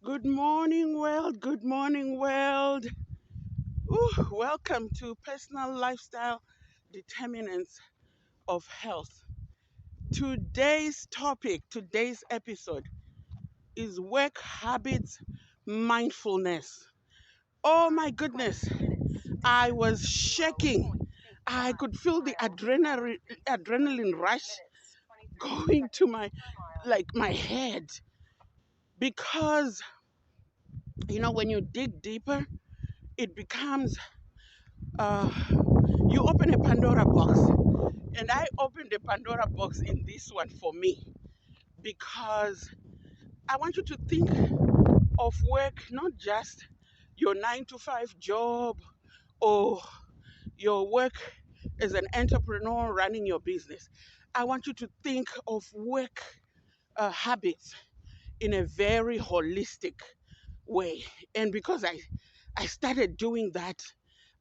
Good morning, world. Good morning, world. Welcome to Personal Lifestyle Determinants of Health. Today's topic, today's episode is Work Habits Mindfulness. Oh my goodness, I was shaking. I could feel the adrenaline rush going to my head because when you dig deeper, it becomes uh, you open a Pandora box. And I opened the Pandora box in this one for me because I want you to think of work not just your 9 to 5 job or your work as an entrepreneur running your business. I want you to think of work habits in a very holistic way. And because I started doing that,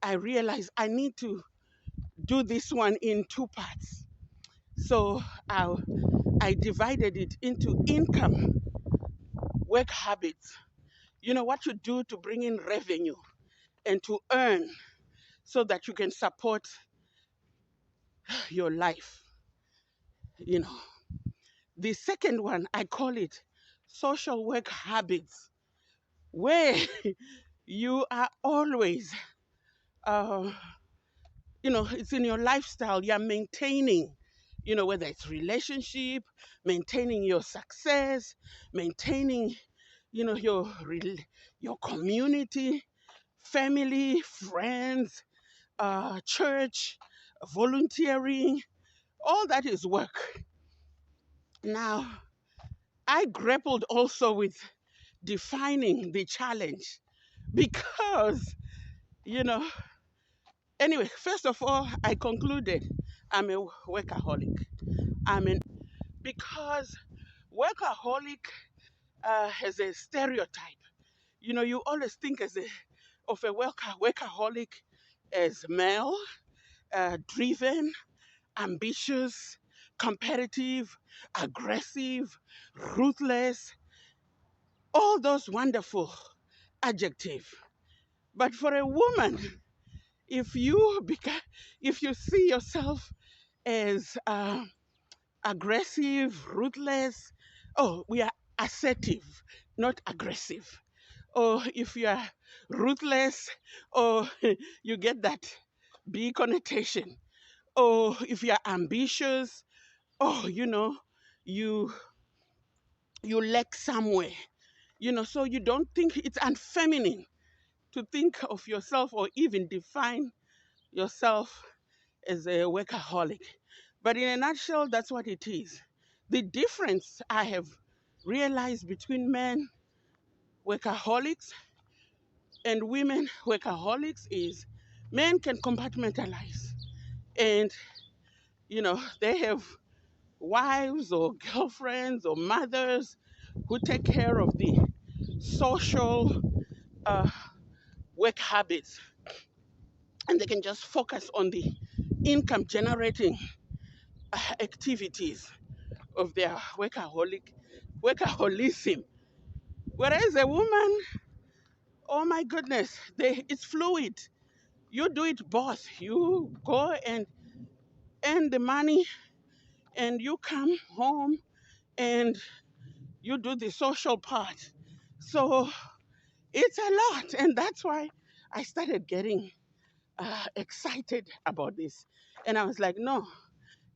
I realized I need to do this one in two parts. So I divided it into income, work habits, what you do to bring in revenue and to earn so that you can support your life. You know, the second one, I call it social work habits, where you are always, uh, it's in your lifestyle, you're maintaining, whether it's relationship, maintaining your success, maintaining your community, family, friends, church, volunteering, all that is work. Now, I grappled also with defining the challenge because, you know, anyway, first of all, I concluded I'm a workaholic. I mean, because workaholic has a stereotype. You always think of a workaholic as male, driven, ambitious, competitive, aggressive, ruthless, all those wonderful adjectives. But for a woman, if if you see yourself as aggressive, ruthless, oh, we are assertive, not aggressive. Or if you are ruthless, or you get that B connotation. Or if you are ambitious, oh, you you lack somewhere. So you don't think it's unfeminine to think of yourself or even define yourself as a workaholic. But in a nutshell, that's what it is. The difference I have realized between men workaholics and women workaholics is men can compartmentalize and they have wives or girlfriends or mothers who take care of the social uh, work habits, and they can just focus on the income generating activities of their workaholism. Whereas a woman, oh my goodness, it's fluid. You do it both. You go and earn the money, and you come home and you do the social part. So it's a lot, and that's why I started getting excited about this. And I was like, no,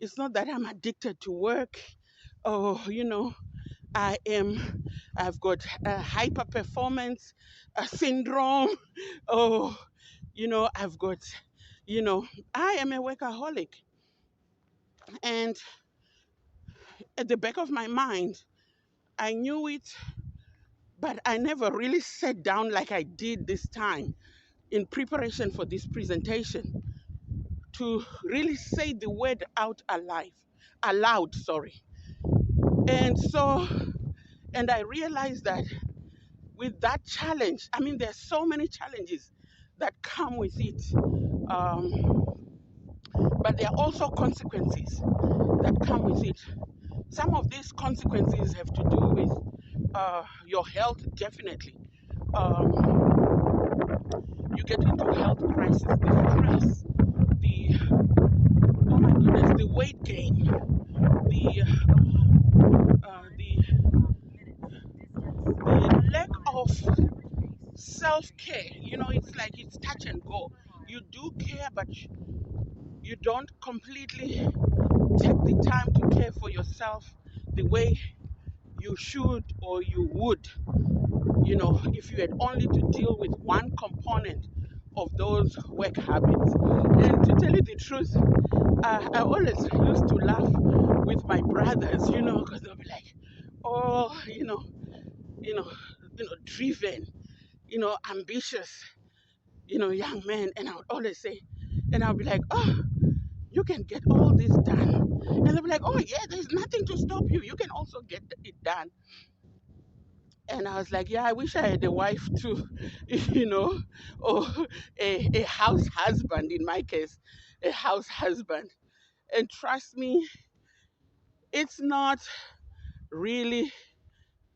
it's not that I'm addicted to work. Oh, I am, I've got a hyper performance syndrome. Oh, I've got, you know, I am a workaholic. And at the back of my mind, I knew it, but I never really sat down like I did this time in preparation for this presentation to really say the word out aloud, sorry. And so, and I realized that with that challenge, I mean, there's so many challenges that come with it, um, but there are also consequences that come with it. Some of these consequences have to do with your health definitely. Um, you get into health crisis, the stress, the oh my goodness, the weight gain, the lack of self-care. It's like it's touch and go. You do care, but you don't completely take the time to care for yourself the way you should or you would, if you had only to deal with one component of those work habits. And to tell you the truth, I always used to laugh with my brothers, because they'll be like, oh, you know, driven, ambitious, young men. And I would always say, and I'll be like, oh, you can get all this done. And they'll be like, oh, yeah, there's nothing to stop you. You can also get it done. And I was like, yeah, I wish I had a wife too, or a house husband, in my case, a house husband. And trust me, it's not really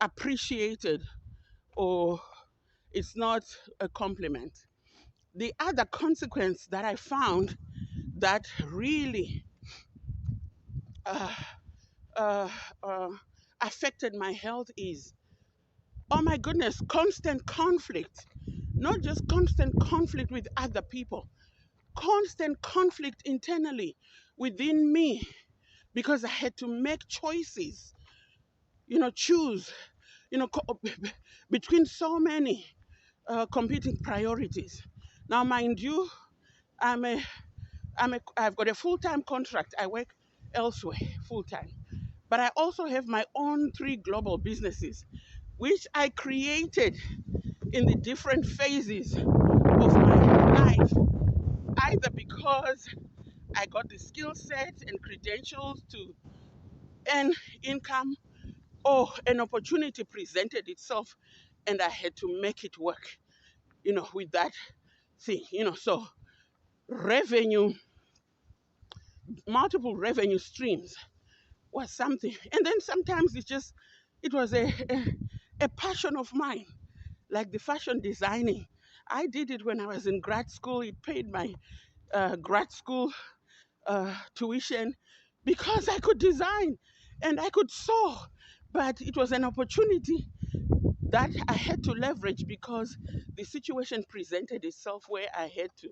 appreciated, or it's not a compliment. The other consequence that I found that really uh, uh, uh, affected my health is, oh my goodness, constant conflict. Not just constant conflict with other people, constant conflict internally within me, because I had to make choices, choose, between so many competing priorities. Now, mind you, I'm a, I've got a full-time contract. I work elsewhere full-time, but I also have my own 3 global businesses, which I created in the different phases of my life, either because I got the skill set and credentials to earn income, or an opportunity presented itself and I had to make it work, with that thing, so revenue, multiple revenue streams was something. And then sometimes it was a passion of mine, like the fashion designing. I did it when I was in grad school. It paid my grad school tuition because I could design and I could sew. But it was an opportunity that I had to leverage because the situation presented itself where I had to,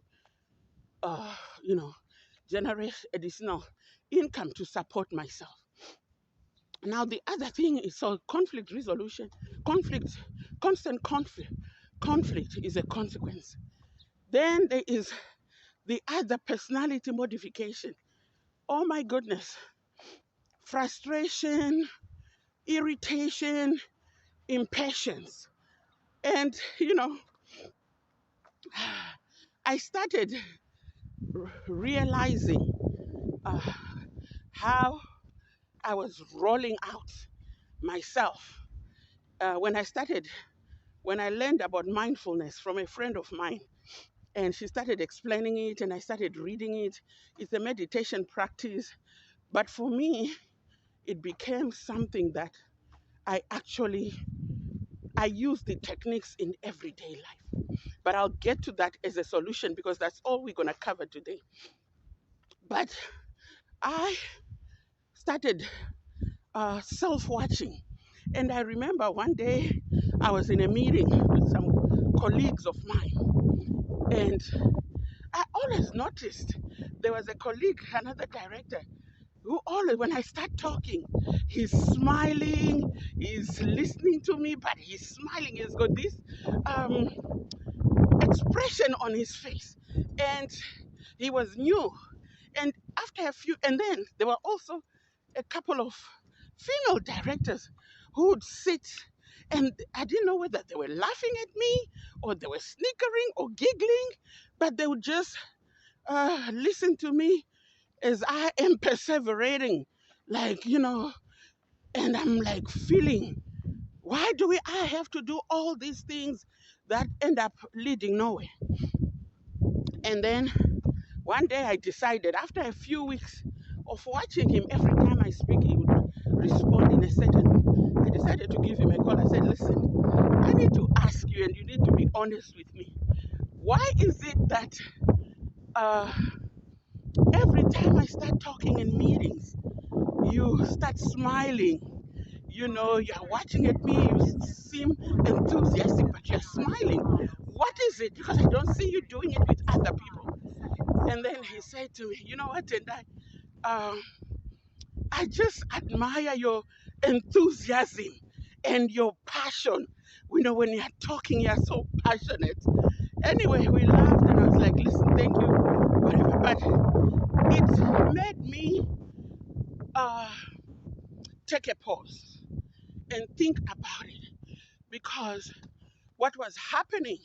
uh, you know, generate additional income to support myself. Now, the other thing is, so conflict resolution, conflict, constant conflict. Conflict is a consequence. Then there is the other, personality modification. Oh my goodness. Frustration, irritation, impatience. And, I started realizing uh, how I was rolling out myself. When when I learned about mindfulness from a friend of mine, and she started explaining it, and I started reading it. It's a meditation practice, but for me, it became something that I use the techniques in everyday life. But I'll get to that as a solution because that's all we're going to cover today. But I started self-watching. And I remember one day I was in a meeting with some colleagues of mine, and I always noticed there was a colleague, another director, who always, when I start talking, he's smiling, he's listening to me, but he's smiling. He's got this um, expression on his face. And he was new. And after a few, and then there were also a couple of female directors who would sit, and I didn't know whether they were laughing at me or they were snickering or giggling, but they would just listen to me as I am perseverating, like, and I'm like feeling, why do I have to do all these things that end up leading nowhere? And then one day I decided, after a few weeks of watching him, every time I speak, he would respond in a certain way. I decided to give him a call. I said, listen, I need to ask you, and you need to be honest with me. Why is it that uh, every time I start talking in meetings, you start smiling? You're watching at me, you seem enthusiastic, but you're smiling. What is it? Because I don't see you doing it with other people. And then he said to me, you know what, Tendai? I just admire your enthusiasm and your passion. When you're talking, you're so passionate. Anyway, we laughed and I was like, listen, thank you, whatever. But it made me uh, take a pause and think about it, because what was happening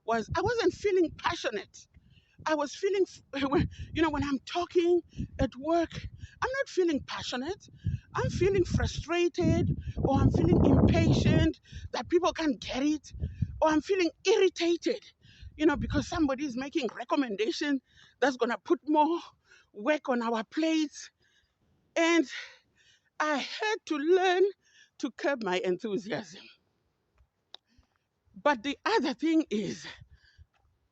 was I wasn't feeling passionate. I was feeling, when I'm talking at work, I'm not feeling passionate. I'm feeling frustrated, or I'm feeling impatient that people can't get it, or I'm feeling irritated, because somebody is making recommendation that's going to put more work on our plates. And I had to learn to curb my enthusiasm. But the other thing is,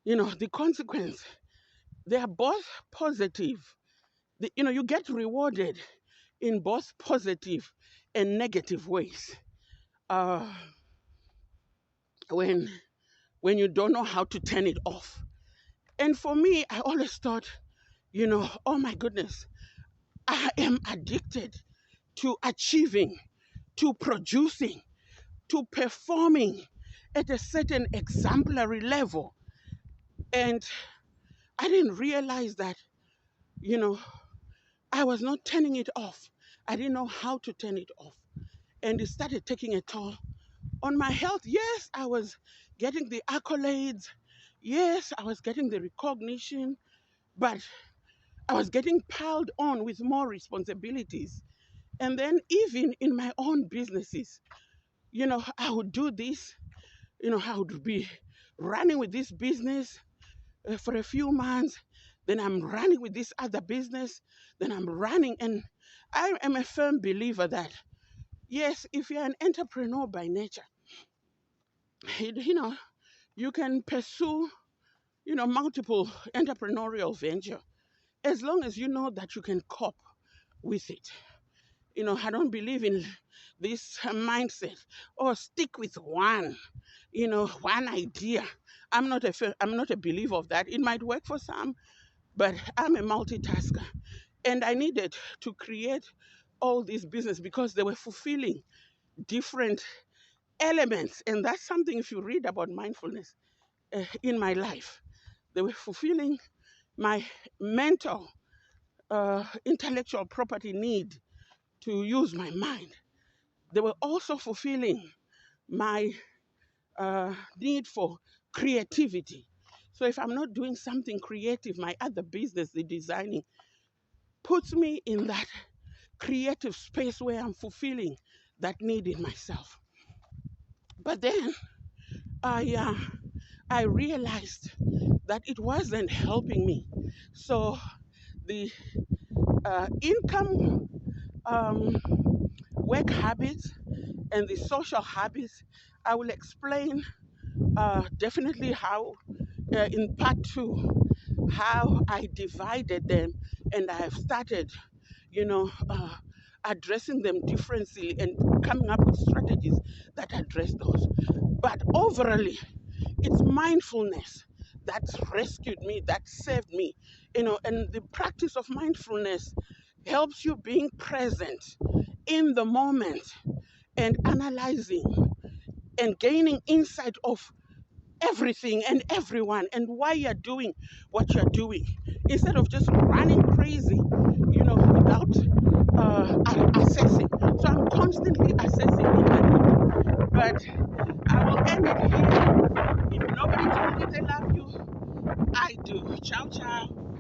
the consequence, they are both positive. You get rewarded in both positive and negative ways. Uh, when you don't know how to turn it off. And for me, I always thought, oh my goodness, I am addicted to achieving, to producing, to performing at a certain exemplary level. And I didn't realize that, you know, I was not turning it off. I didn't know how to turn it off. And it started taking a toll on my health. Yes, I was getting the accolades. Yes, I was getting the recognition, but I was getting piled on with more responsibilities. And then even in my own businesses, I would do this, I would be running with this business for a few months. Then I'm running with this other business. Then I'm running. And I am a firm believer that, yes, if you're an entrepreneur by nature, you can pursue, multiple entrepreneurial venture as long as you know that you can cope with it. I don't believe in this mindset or stick with one idea. I'm not a believer of that. It might work for some, but I'm a multitasker. And I needed to create all these business because they were fulfilling different elements. And that's something, if you read about mindfulness in my life, they were fulfilling my mental, intellectual property need to use my mind. They were also fulfilling my need for creativity. So if I'm not doing something creative, my other business, the designing, puts me in that creative space where I'm fulfilling that need in myself. But then I realized that it wasn't helping me. So the income, work habits, and the social habits, I will explain definitely how, in part two, how I divided them, and I have started, addressing them differently and coming up with strategies that address those. But overall, it's mindfulness that rescued me, that saved me, and the practice of mindfulness helps you being present in the moment and analyzing and gaining insight of everything and everyone and why you're doing what you're doing instead of just running crazy, without assessing. So I'm constantly assessing in my life. But I will end it here. If nobody told you they love you, I do. Ciao, ciao.